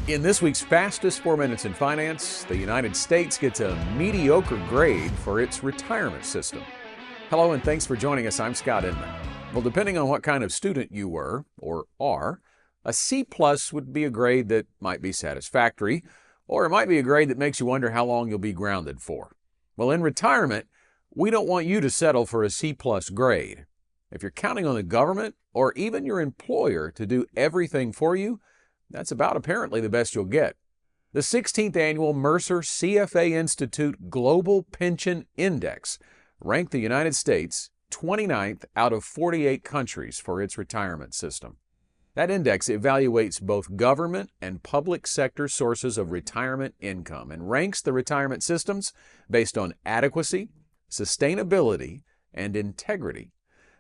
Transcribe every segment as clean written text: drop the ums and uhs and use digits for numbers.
In this week's fastest 4 minutes in finance, the United States gets a mediocre grade for its retirement system. Hello and thanks for joining us. I'm Scott Inman. Well, depending on what kind of student you were or are, a C+ would be a grade that might be satisfactory, or it might be a grade that makes you wonder how long you'll be grounded for. Well, in retirement, we don't want you to settle for a C+ grade. If you're counting on the government or even your employer to do everything for you, that's about apparently the best you'll get. The 16th annual Mercer CFA Institute Global Pension Index ranked the United States 29th out of 48 countries for its retirement system. That index evaluates both government and public sector sources of retirement income and ranks the retirement systems based on adequacy, sustainability, and integrity.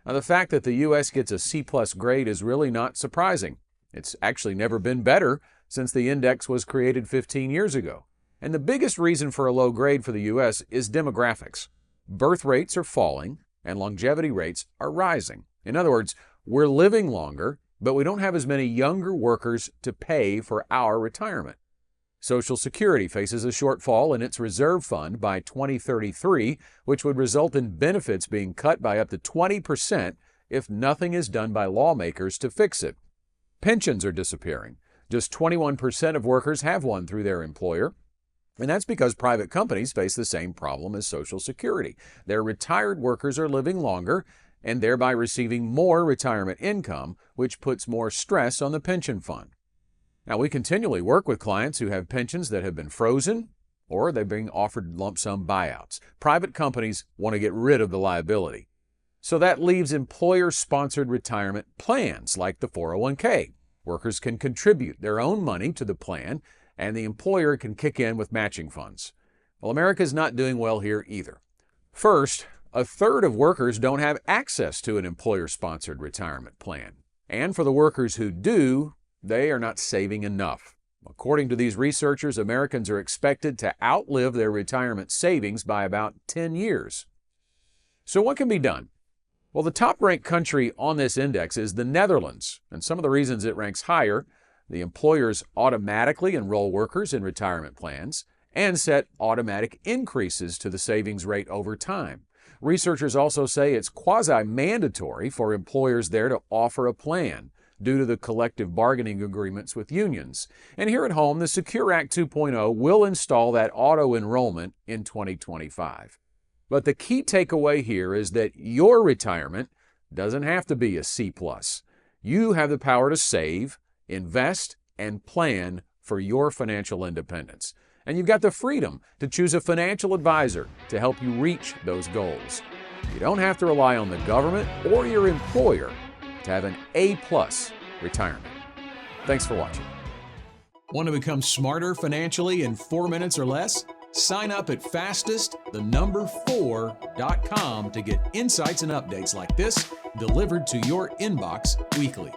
Now, the fact that the U.S. gets a C+ grade is really not surprising. It's actually never been better since the index was created 15 years ago. And the biggest reason for a low grade for the U.S. is demographics. Birth rates are falling and longevity rates are rising. In other words, we're living longer, but we don't have as many younger workers to pay for our retirement. Social Security faces a shortfall in its reserve fund by 2033, which would result in benefits being cut by up to 20% if nothing is done by lawmakers to fix it. Pensions are disappearing. Just 21% of workers have one through their employer. And that's because private companies face the same problem as Social Security. Their retired workers are living longer and thereby receiving more retirement income, which puts more stress on the pension fund. Now, we continually work with clients who have pensions that have been frozen or they're being offered lump sum buyouts. Private companies want to get rid of the liability. So that leaves employer-sponsored retirement plans like the 401k. Workers can contribute their own money to the plan, and the employer can kick in with matching funds. Well, America's not doing well here either. First, a third of workers don't have access to an employer-sponsored retirement plan. And for the workers who do, they are not saving enough. According to these researchers, Americans are expected to outlive their retirement savings by about 10 years. So what can be done? Well, the top-ranked country on this index is the Netherlands, and some of the reasons it ranks higher: the employers automatically enroll workers in retirement plans and set automatic increases to the savings rate over time. Researchers also say it's quasi-mandatory for employers there to offer a plan due to the collective bargaining agreements with unions. And here at home, the Secure Act 2.0 will install that auto-enrollment in 2025. But the key takeaway here is that your retirement doesn't have to be a C+. You have the power to save, invest, and plan for your financial independence. And you've got the freedom to choose a financial advisor to help you reach those goals. You don't have to rely on the government or your employer to have an A+ retirement. Thanks for watching. Want to become smarter financially in 4 minutes or less? Sign up at fastest4.com to get insights and updates like this delivered to your inbox weekly.